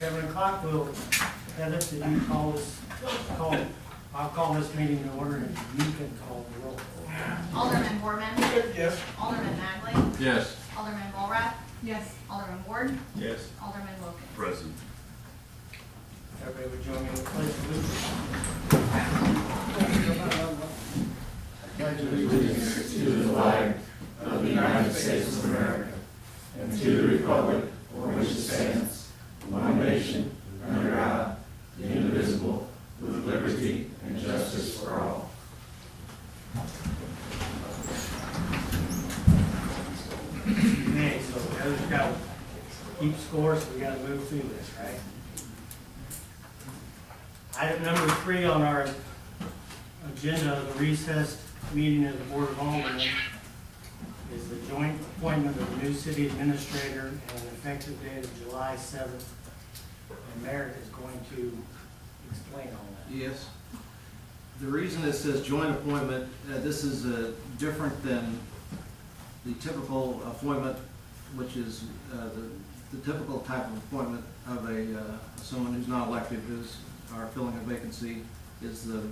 7 o'clock, Heather, did you call this, I'll call this meeting to order and you can call the roll. Alderman Borman. Yes. Alderman Magley. Yes. Alderman Volrath. Yes. Alderman Ward. Yes. Alderman Wilkins. Present. Everybody would join me in the pledge of allegiance. Pledge allegiance to the flag of the United States of America and to the republic for which it stands, one nation, under God, indivisible, with liberty and justice for all. Okay, so Heather's got to keep score, so we got to move through this, right? Item number 3 on our agenda, the recessed meeting of the Board of Aldermen, is the joint appointment of the new city administrator and an effective date of July 7th. And Merritt is going to explain all that. Yes. The reason it says joint appointment, this is different than the typical appointment, which is the typical type of appointment of someone who's not elected, who's filling a vacancy, is the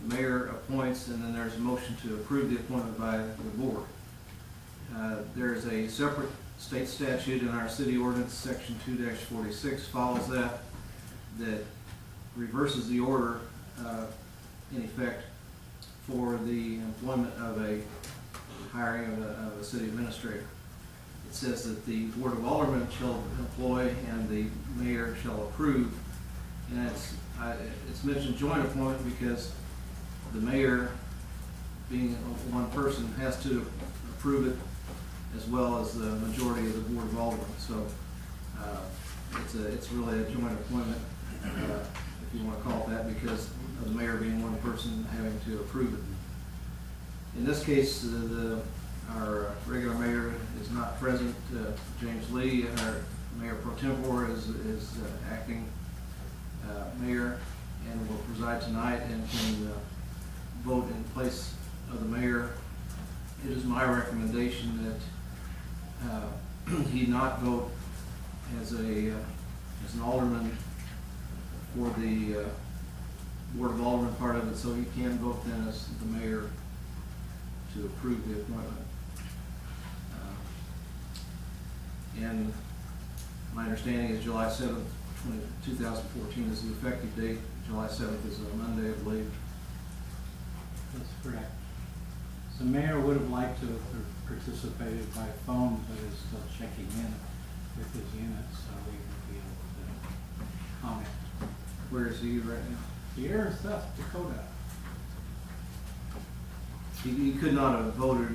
mayor appoints, and then there's a motion to approve the appointment by the board. There is a separate state statute in our city ordinance, section 2-46 follows that reverses the order in effect for the employment of a hiring of a city administrator. It says that the Board of Aldermen shall employ and the mayor shall approve, and it's mentioned joint appointment because the mayor, being one person, has to approve it as well as the majority of the Board of Aldermen. So it's really a joint appointment, if you want to call it that, because of the mayor being one person having to approve it. In this case, our regular mayor is not present. James Lee, our mayor pro tempore, is acting mayor and will preside tonight and can vote in place of the mayor. It is my recommendation that he not vote as an alderman for the Board of Aldermen part of it, so he can vote then as the mayor to approve the appointment. And my understanding is July 7th, 2014 is the effective date. July 7th is a Monday, I believe. That's correct. The mayor would have liked to have participated by phone, but is still checking in with his unit, so we would be able to comment. Where is he right now? Here in South Dakota. He could not have voted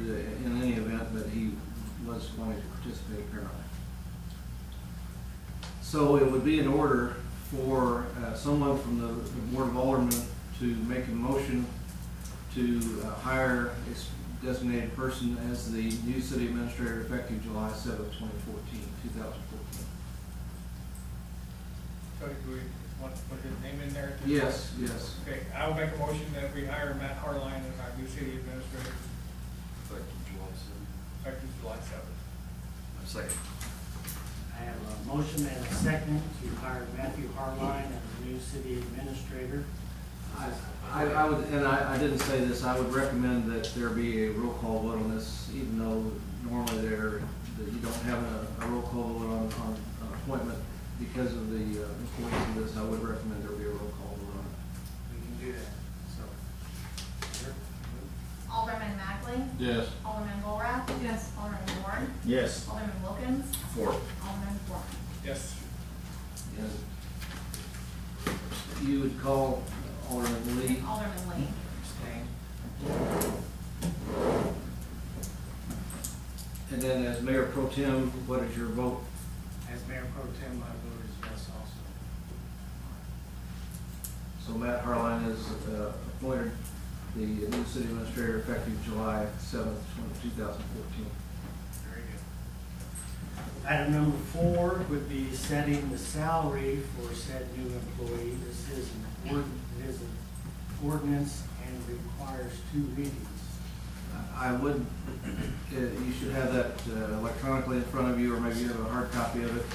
in any event, but he was going to participate apparently. So it would be in order for someone from the Board of Aldermen to make a motion to hire a designated person as the new city administrator effective July 7th, 2014. So do we want to put his name in there? Yes, yes. Okay, I'll make a motion that we hire Matt Harline as our new city administrator, Effective July 7th. effective July 7th. Second. I have a motion and a second to hire Matthew Harline as the new city administrator. I would, and I didn't say this, I would recommend that there be a roll call vote on this, even though normally that you don't have a roll call vote on an appointment. Because of the importance of this, I would recommend there be a roll call vote on it. We can do that. So, Alderman Magley. Yes. Alderman Volrath. Yes. Alderman Ward. Yes. Alderman Wilkins. 4. Alderman Borman. Yes. And you would call Alderman Lee. Alderman Lee. abstain. And then as Mayor Pro Tem, what is your vote? As Mayor Pro Tem, my vote is yes also. So Matt Harline is appointed the new city administrator effective July 7th, 2014. Very good. Item number 4 would be setting the salary for said new employee. This is an ordinance and requires 2 readings. I would, you should have that electronically in front of you, or maybe you have a hard copy of it.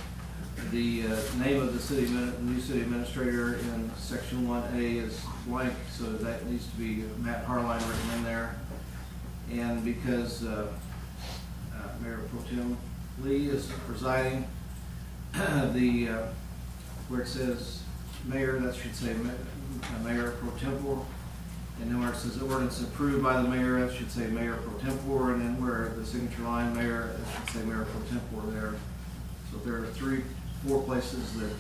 The name of the new city administrator in section 1A is blank, so that needs to be Matt Harline written in there. And because Mayor Pro Tem Lee is presiding, where it says mayor, that should say Mayor Pro Tempore. And then where it says ordinance approved by the mayor, that should say Mayor Pro Tempore. And then where the signature line mayor, it should say Mayor Pro Tempore there. So there are 4 places that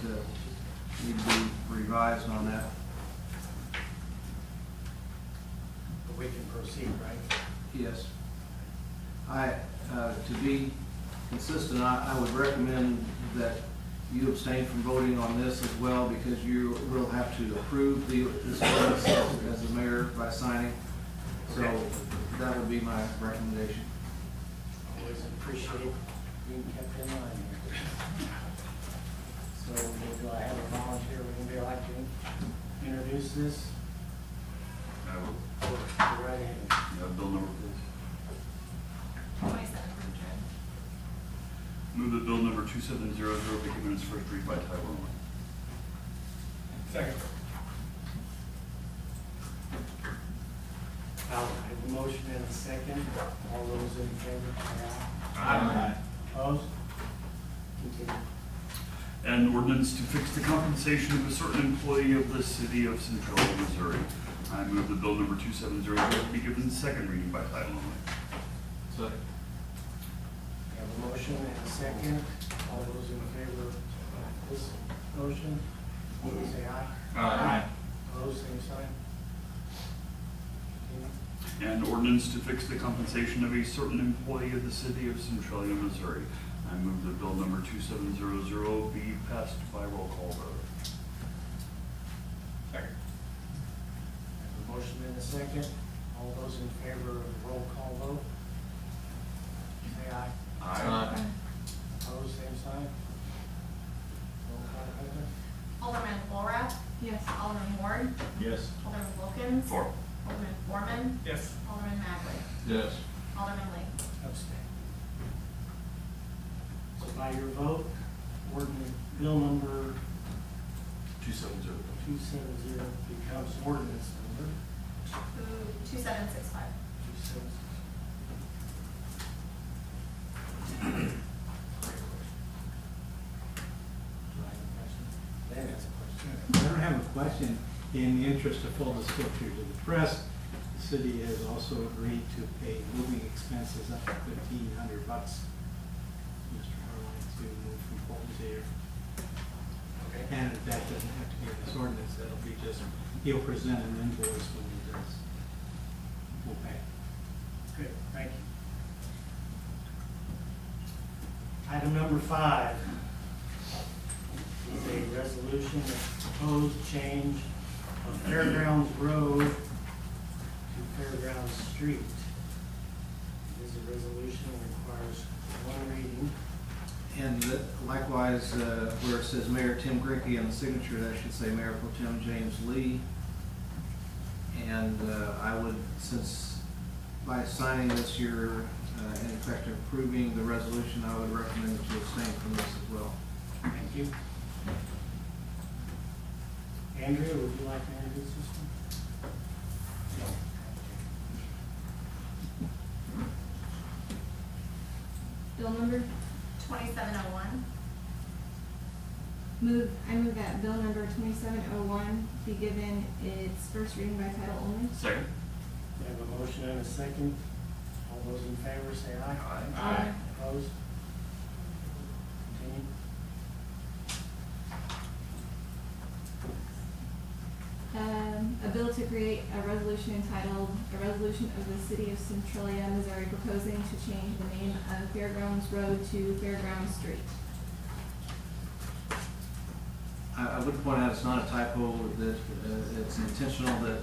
need to be revised on that. But we can proceed, right? Yes. To be consistent, I would recommend that you abstain from voting on this as well, because you will have to approve this ordinance as the mayor by signing. So that would be my recommendation. Always appreciate being kept in line here. So do I have a volunteer, would anybody like to introduce this? I will. Go right ahead. Bill number, please. 27 for June. Move that bill number 2700 be given its first read by title only. Second. I have a motion and a second. All those in favor, say aye. Aye. Opposed? Continue. An ordinance to fix the compensation of a certain employee of the city of Centralia, Missouri. I move that bill number 2700 be given second reading by title only. Second. We have a motion and a second. All those in favor of this motion, say aye. Aye. Opposed, same sign. Continue. An ordinance to fix the compensation of a certain employee of the city of Centralia, Missouri. I move that bill number 2700 be passed by roll call vote. Second. I have a motion and a second. All those in favor of the roll call vote, say aye. Opposed, same sign. Roll call, Heather. Alderman Walrath. Yes. Alderman Ward. Yes. Alderman Wilkins. Four. Alderman Foreman. Yes. Alderman Magley. Yes. Alderman Lee. Abstain. So by your vote, ordinance, bill number 270. 270 becomes ordinance number 2765. 270. Dan has a question. I don't have a question. In the interest of full disclosure to the press, the city has also agreed to pay moving expenses up to $1,500, Mr. Harline, to move from Fulton to here. Okay. And that doesn't have to be in this ordinance, that'll be just, he'll present an invoice when he does. We'll pay. Good, thank you. Item number 5 is a resolution of proposed change of Fairgrounds Road to Fairgrounds Street. It is a resolution that requires one reading. And likewise, where it says Mayor Tim Grinke in the signature, that should say Mayor Pro Tem James Lee. And I would, since by signing this, you're in effect approving the resolution, I would recommend that you abstain from this as well. Thank you. Andrea, would you like to introduce this one? Bill number, 2701. I move that bill number 2701 be given its first reading by title only. Second. We have a motion and a second. All those in favor say aye. Aye. Opposed? Continue. A bill to create a resolution entitled, "A Resolution of the City of Centralia, Missouri proposing to change the name of Fairgrounds Road to Fairgrounds Street." I would point out it's not a typo, that it's intentional that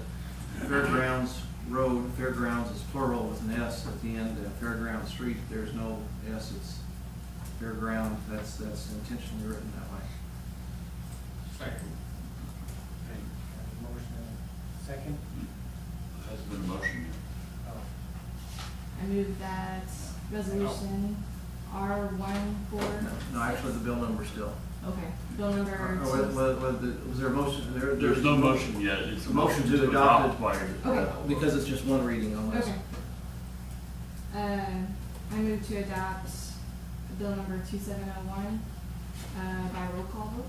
Fairgrounds Road, Fairgrounds is plural with an S at the end, and Fairgrounds Street, there's no S, it's Fairground, that's intentionally written that way. Second. Okay, have a motion and a second. Has been a motion. Oh, I move that resolution R14. No, actually, the bill number still. Okay, bill number Was there a motion? There's no motion yet, it's a motion to adopt adopt by. Okay. Because it's just one reading on this. Okay. I move to adopt bill number 2701, by roll call vote.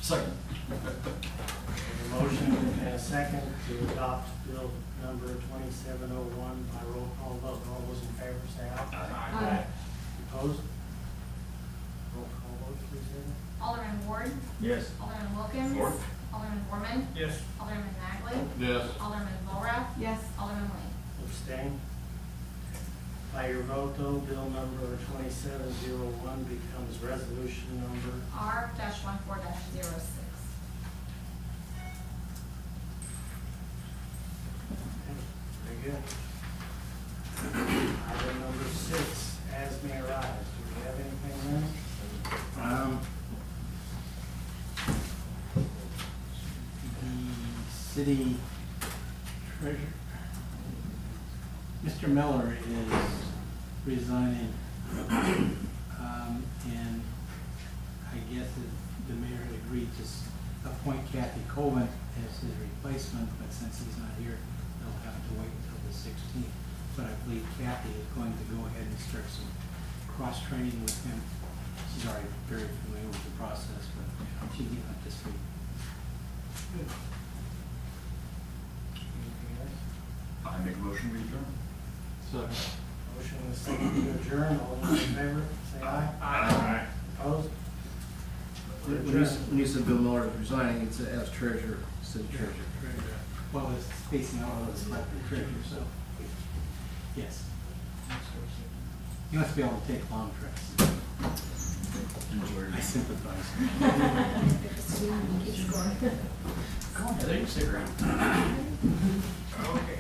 Second. A motion and a second to adopt bill number 2701 by roll call vote. All those in favor say aye. Aye. Opposed? Roll call vote, please, Amy. Alderman Ward. Yes. Alderman Wilkins. Four. Alderman Borman. Yes. Alderman Magley. Yes. Alderman Volrath. Yes. Alderman Lee. Abstain. By your vote, though, bill number 2701 becomes resolution number. R-14-06. Very good. Item number 6, as may arise. Do we have anything then? The city treasurer, Mr. Miller is resigning, and I guess that the mayor had agreed to appoint Kathy Coven as his replacement, but since he's not here, they'll have to wait until the 16th. But I believe Kathy is going to go ahead and start some cross-training with him. She's already very familiar with the process, but she'll get up to speed. Good. Anything else? I make a motion, we adjourn. So, Motion and a second to adjourn. All those in favor, say aye. Aye. Opposed? When you said Bill Miller is resigning, it's as treasurer, city treasurer. well, it's facing out of the select treasurer, so, yes. He must be able to take long trips. Enjoy your I sympathize. Come on, Heather, you can stick around. Okay.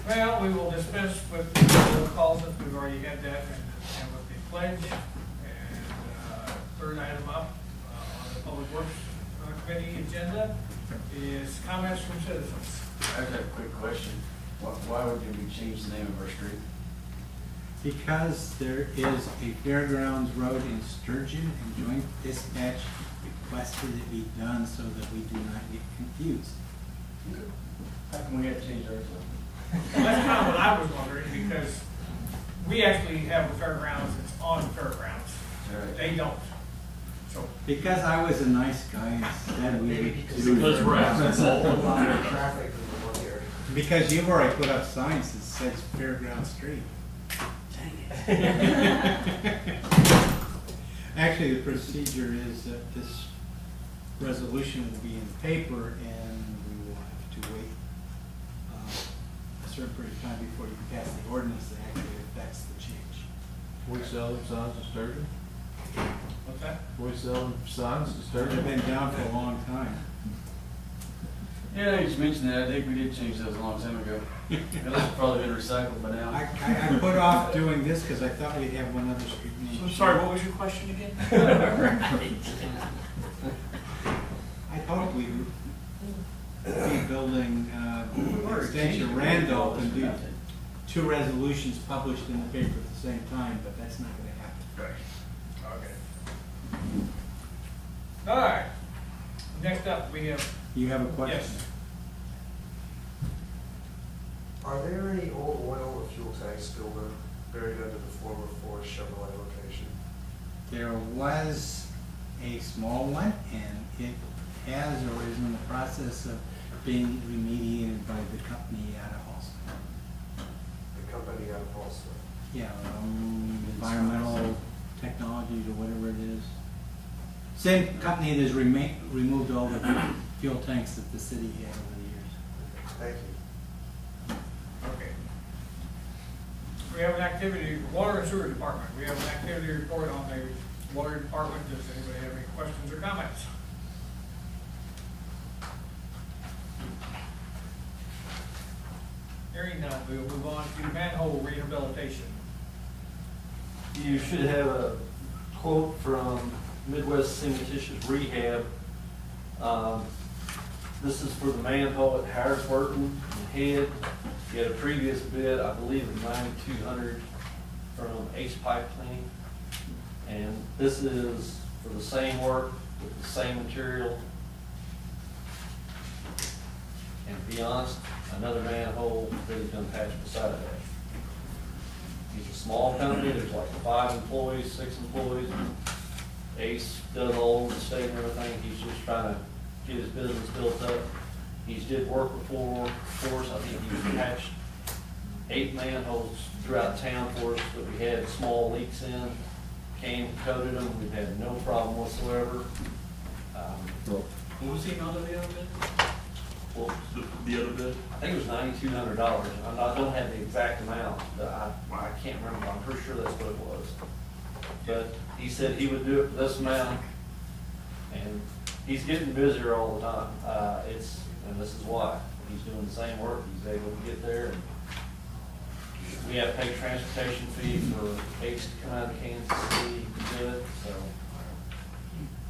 Well, we will dispense with the roll call since we've already had that and with the pledge. And third item up on the Public Works Committee agenda is comments from citizens. I have a quick question. Why would we change the name of our street? Because there is a fairgrounds road in Sturgeon, and Joint Dispatch requested it be done so that we do not get confused. How come we have to change ours? That's kind of what I was wondering, because we actually have a fairgrounds that's on the fairgrounds. Right. They don't. So, Because I was a nice guy and said we would do Because we're asking all the Traffic in the one area. Because you've already put up signs that says Fairground Street. Actually, the procedure is that this resolution will be in the paper and we will have to wait a certain period of time before you can pass the ordinance that actually affects the change. We sell them signs to Sturgeon? what's that? We sell them signs to They've Sturgeon? been down for a long time. Yeah, you just mentioned that. I think we did change those a long time ago. Those have probably been recycled by now. I put off doing this because I thought we'd have one other street name. I'm sorry, what was your question again? I thought we would be building extension Randolph and do two resolutions published in the paper at the same time, but that's not going to happen. Right. Okay. All right. Next up, we have, You have a question? Yes. Are there any old oil or fuel tanks still buried under the former Forest Chevrolet location? There was a small one, and it has or is in the process of being remediated by the company out of Halston. The company out of Halston? Yeah, environmental technologies or whatever it is. Same company that's removed all the fuel tanks that the city had over the years. Thank you. okay. We have an activity, Water and Sewer Department. We have an activity report on the Water Department. Does anybody have any questions or comments? Hearing none, we'll move on to manhole rehabilitation. You should have a quote from Midwest Cementitious Rehab. This is for the manhole at Harrisburton and Head. You had a previous bid, I believe, of $9,200. from Ace Pipe Cleaning. And this is for the same work with the same material. And to be honest, another manhole that he's gonna patch beside that. He's a small company, there's like 5 employees, 6 employees. Ace does all the state and everything, he's just trying to get his business built up. He's did work before for us, I think he's patched 8 manholes throughout town for us that we had small leaks in. Came, coated them, we've had no problem whatsoever. What was the amount of the other bid? Well, The other bid? I think it was $9,200. I don't have the exact amount, but I can't remember. I'm pretty sure that's what it was. But he said he would do it for this amount, and he's getting busier all the time. And this is why. He's doing the same work. He's able to get there. And we have to pay transportation fee for Ace to come out of Kansas City to do it, so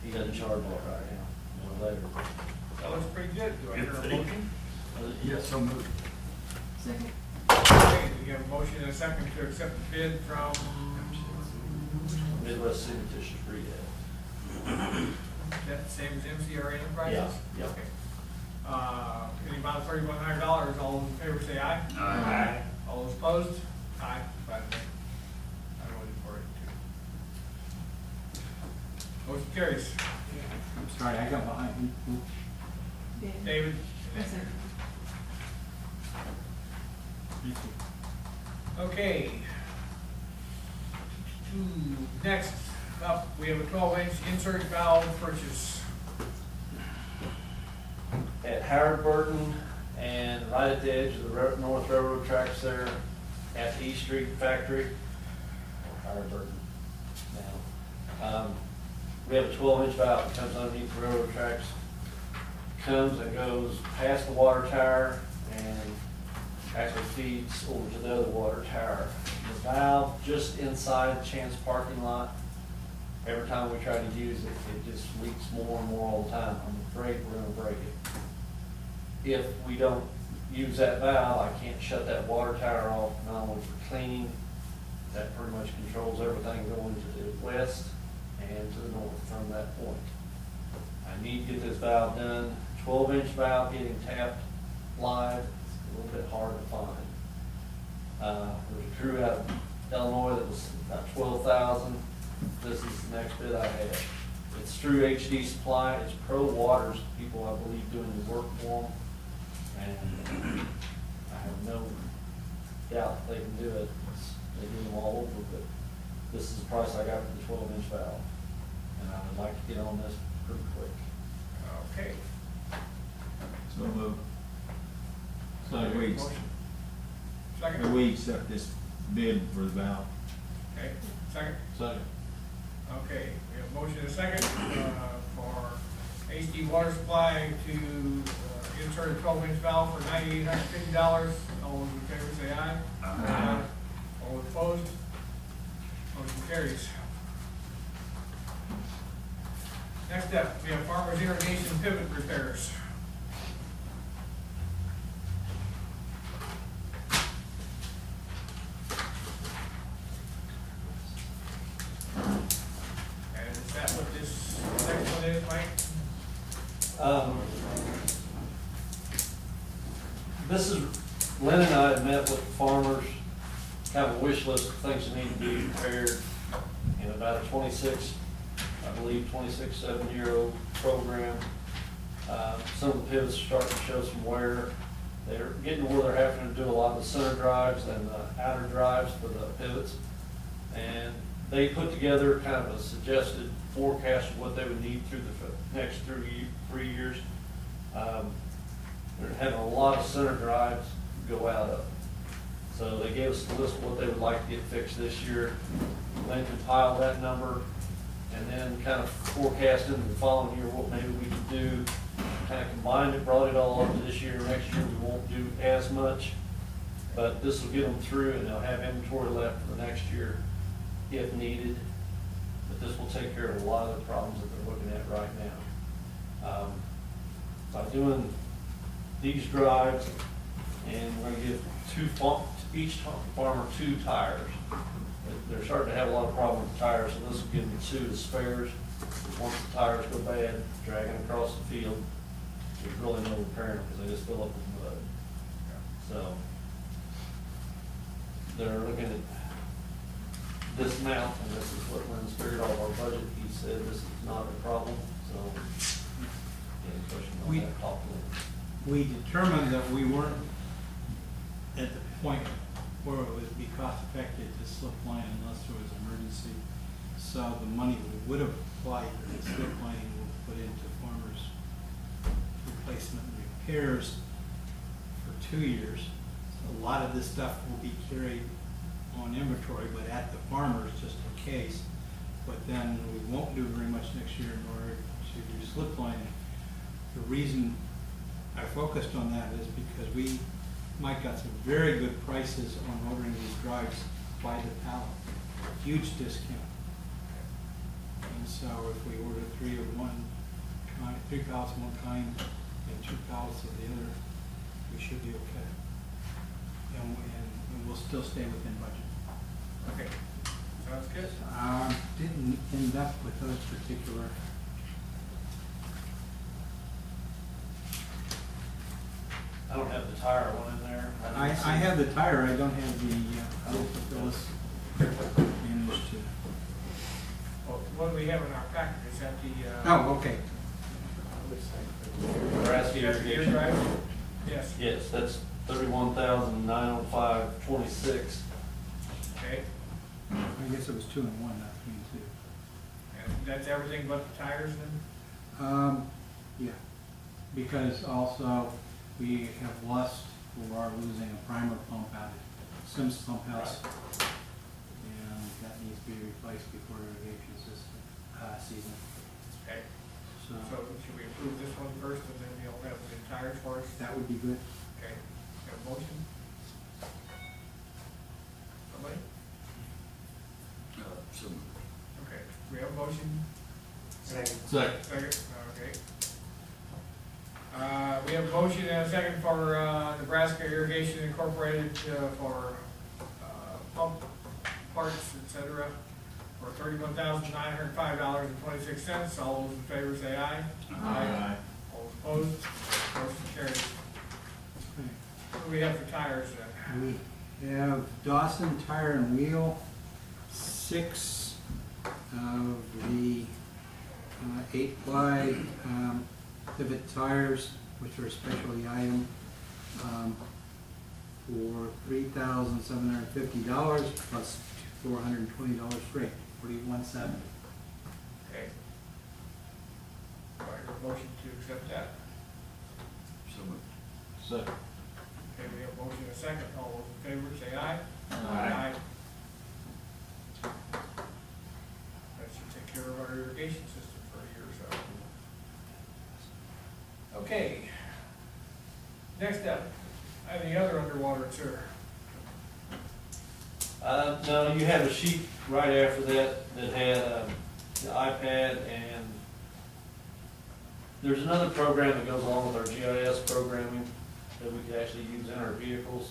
he doesn't charge a lot right now. Later. That looks pretty good. Do I hear a motion? Yes, so moved. Second. Okay, we have a motion and a second to accept the bid from Midwest Cementitious Rehab. that the same as MCR Enterprises? Yeah. Okay. In the amount of $3,100, all those in favor say aye. Aye. All those opposed? Aye. By the way, I voted for it too. Motion carries. I'm sorry, I got behind. David. David? Second. Okay. Next up, we have a 12-inch insert valve purchase. At Howard Burton and right at the edge of the North Railroad tracks there at the East Street factory, or Howard Burton now. We have a 12-inch valve that comes underneath the railroad tracks, comes and goes past the water tower and actually feeds over to the other water tower. The valve just inside Chance parking lot, every time we try to use it, it just leaks more and more all the time. I'm afraid we're gonna break it. If we don't use that valve, I can't shut that water tower off, not only for cleaning, that pretty much controls everything going to the west and to the north from that point. I need to get this valve done. 12-inch valve getting tapped live, it's a little bit hard to find. There's a crew out of Illinois that was about $12,000. This is the next bid I have. It's through HD Supply. It's Pro Water's people, I believe, doing the work for them. And I have no doubt they can do it. They do them all over, but this is the price I got for the 12-inch valve. And I would like to get on this pretty quick. Okay. So move. Motion. We Second. accept this bid for the valve. Okay, second. Second. Okay, we have a motion and a second for HD Water Supply to insert a 12-inch valve for $9,850. All those in favor say aye. Aye. All opposed? Motion carries. Next up, we have Farmers Irrigation Pivot Repairs. And is that what this next one is, Mike? This is, Lynn and I had met with farmers, kind of a wish list of things that need to be repaired in about a 26, 7-year-old program. Some of the pivots are starting to show some wear. They're getting to where they're having to do a lot of the center drives and the outer drives for the pivots. And they put together kind of a suggested forecast of what they would need through the next 3 years. They're having a lot of center drives go out of. So they gave us a list of what they would like to get fixed this year. Then compiled that number and then kind of forecast into the following year what maybe we could do. Kind of combined it, brought it all up to this year. Next year we won't do as much, but this will get them through and they'll have inventory left for the next year if needed. But this will take care of a lot of the problems that they're looking at right now. By doing these drives, and we're going to give each farmer 2 tires. They're starting to have a lot of problems with tires, so this will give them two as spares. Once the tires go bad, dragging across the field, there's really no repairing them because they just fill up with mud. So they're looking at this amount, and this is what Lynn's figured out of our budget. He said this is not a problem, so any questions on that, talk to them. We determined that we weren't at the point where it would be cost effective to slip line unless there was emergency. So the money we would have applied for the slip lining will put into farmers replacement and repairs for 2 years. So a lot of this stuff will be carried on inventory, but at the farmers just in case. But then we won't do very much next year in order to do slip lining. The reason I focused on that is because Mike got some very good prices on ordering these drives by the pallet, huge discount. And so if we order 3 of one kind, 3 pallets of one kind and 2 pallets of the other, we should be okay. And we'll still stay within budget. Okay, sounds good. Didn't end up with those particular. I don't have the tire one in there. I have the tire, I don't have the, Phyllis managed to. Well, what do we have in our package? Is that the, Oh, okay. Nebraska that's the irrigation. drive? Yes, Yes, that's 31,905.26. okay. I guess it was 2 and 1, not 3 and 2. And that's everything but the tires then? Yeah, because also we have lost, we are losing a primer pump out at Sims Pump House. And that needs to be replaced before irrigation season. Okay, So so should we approve this one first and then you'll have the tires for us? that would be good. Okay, have a motion? Somebody? So moved. Okay, we have a motion? Second. Second, okay. We have a motion and a second for Nebraska Irrigation Incorporated for pump parts, et cetera, for $31,905.26. All those in favor say aye. Aye. All opposed, motion carries. What do we have for tires then? We have Dawson Tire and Wheel, 6 of the 8-ply pivot tires, which are a specialty item, for $3,750 plus $420 freight, $41.70. Okay. Do I hear a motion to accept that? So moved. Second. Okay, we have a motion and a second. All those in favor say aye. Aye. That should take care of our irrigation system for a year or so. Okay. Next up, any other underwater tour? No, you have a sheet right after that that had the iPad, and there's another program that goes along with our GIS programming that we could actually use in our vehicles.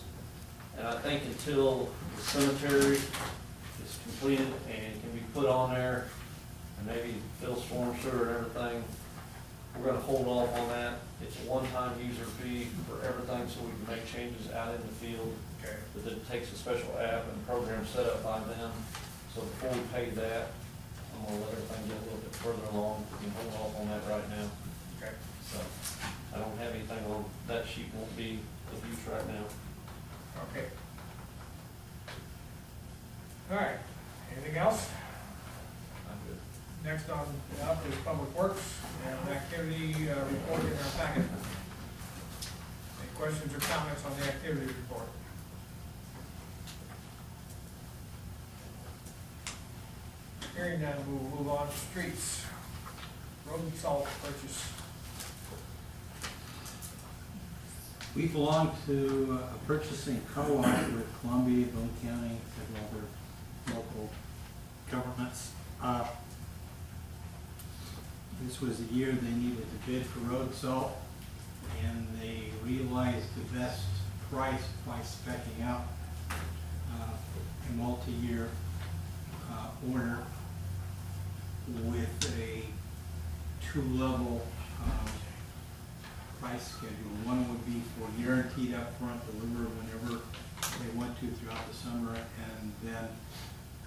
And I think until the cemetery is completed and can be put on there, and maybe fill storm sewer and everything, we're gonna hold off on that. It's a one-time user fee for everything, so we can make changes out in the field. Okay. But then it takes a special app and program set up by them. So before we pay that, I'm gonna let everything get a little bit further along. We can hold off on that right now. Okay. So I don't have anything on, that sheet won't be of use right now. Okay. All right. Anything else? I'm good. Next on up is Public Works and an activity report in our packet. Any questions or comments on the activity report? Hearing none, we'll move on to streets. Road salt purchase. We belong to a purchasing co-op with Columbia, Boone County, several other local governments. This was the year they needed to bid for road salt, and they realized the best price by speccing out a multi-year order with a two-level price schedule. One would be for guaranteed upfront delivery whenever they want to throughout the summer, and then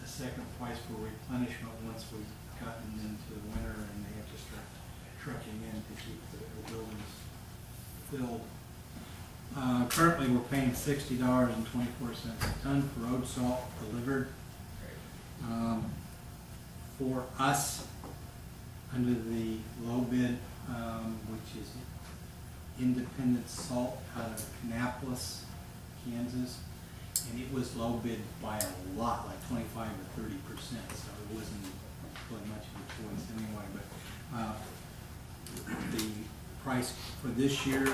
a second price for replenishment once we've gotten into the winter and they have to start trucking in to keep the buildings filled. Currently, we're paying $60.24 a ton for road salt delivered. For us, under the low bid, which is Independent Salt out of Kannapolis, Kansas, and it was low bid by a lot, like 25 or 30%, so it wasn't really much of a choice anyway. But the price for this year,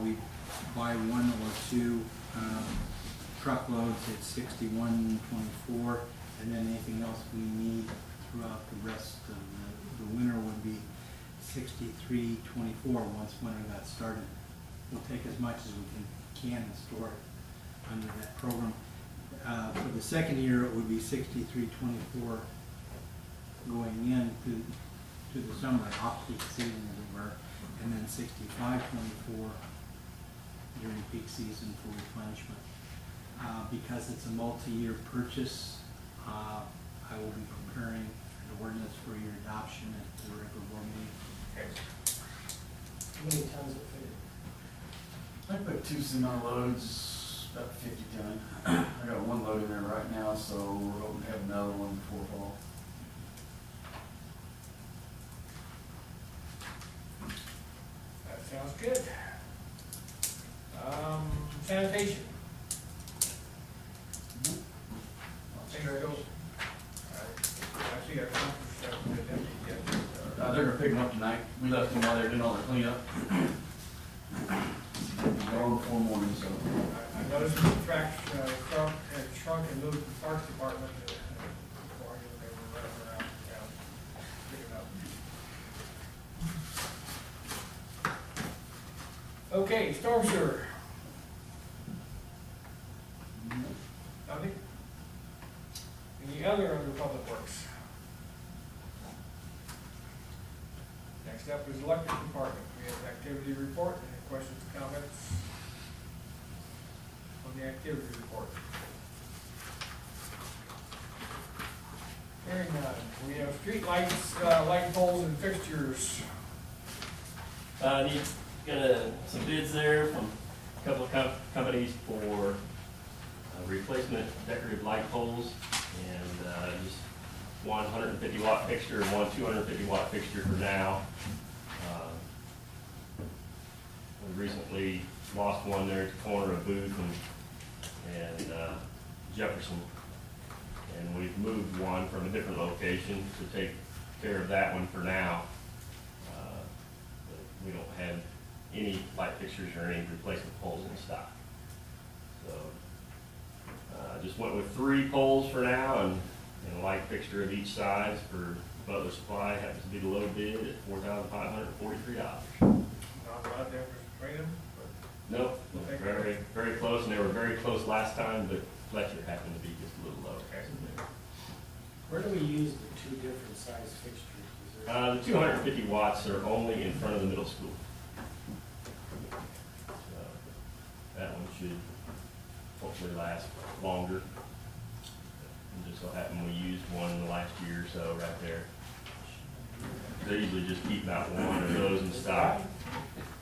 we buy one or two truckloads at $61.24, and then anything else we need throughout the rest of the winter would be $63.24 once winter got started. We'll take as much as we can and store it under that program. For the second year, it would be $63.24 going in to the summer, off-peak season as it were, and then $65.24 during peak season for replenishment. Because it's a multi-year purchase, I will be preparing an ordinance for your adoption at the regular board meeting. How many tons of food? I put 2 semi-loads, about 50 ton. I got one load in there right now, so we're hoping to have another one before fall. That sounds good. Sanitation. There you go. I see our They're gonna pick them up tonight. We left them while they were doing all their cleanup. Gone before morning, so. I noticed the trash truck had shrunk and moved to the parks department. Before I knew they were running around town picking up. Okay, storm sewer. Nothing? Any other under public works? Next up is electric department. We have activity report. Any questions, comments on the activity report? Hearing none. We have street lights, light poles and fixtures. Got some bids there from a couple of companies for replacement decorative light poles, and just one 150 watt fixture and one 250 watt fixture for now. We recently lost one there at the corner of Booth and Jefferson, and we've moved one from a different location to take care of that one for now. But we don't have any light fixtures or any replacement poles in stock. So just went with 3 poles for now and a light fixture of each size for Butler Supply. Happens to be the low bid at $4,543. Not a lot there for trade them, but Nope, very, very close, and they were very close last time, but Fletcher happened to be just a little low. Where do we use the 2 different size fixtures? Is there- The 250 watts are only in front of the middle school. So that one should hopefully last longer. And just so happened we used one in the last year or so right there. They usually just keep about one of those in stock.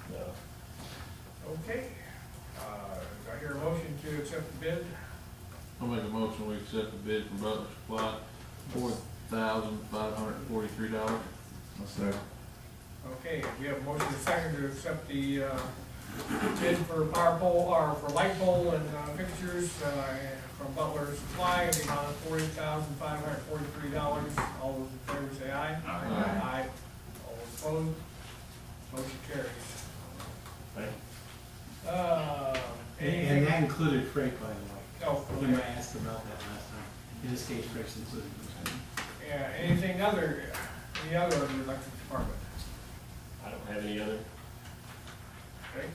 So, okay. Do I hear a motion to accept the bid? I'll make a motion, we accept the bid from Butler Supply, $4,543. I'll second. Okay, we have a motion and a second to accept the bid for power pole, or for light pole and fixtures from Butler Supply in the amount of $40,543. All those in favor say aye. Aye. All those opposed? Motion carries. thank you. And that included freight, by the way. Oh, When I okay. asked about that last time. In this case, freight's included. Yeah, anything other, any other of the electric department? I don't have any other. Okay.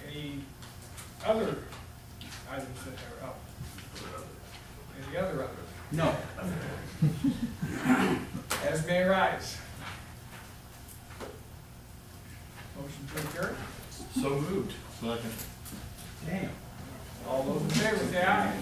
Any other items that are up? Any other others? No. As may arise. Motion to adjourn. So moved. Damn. All those in favor say aye.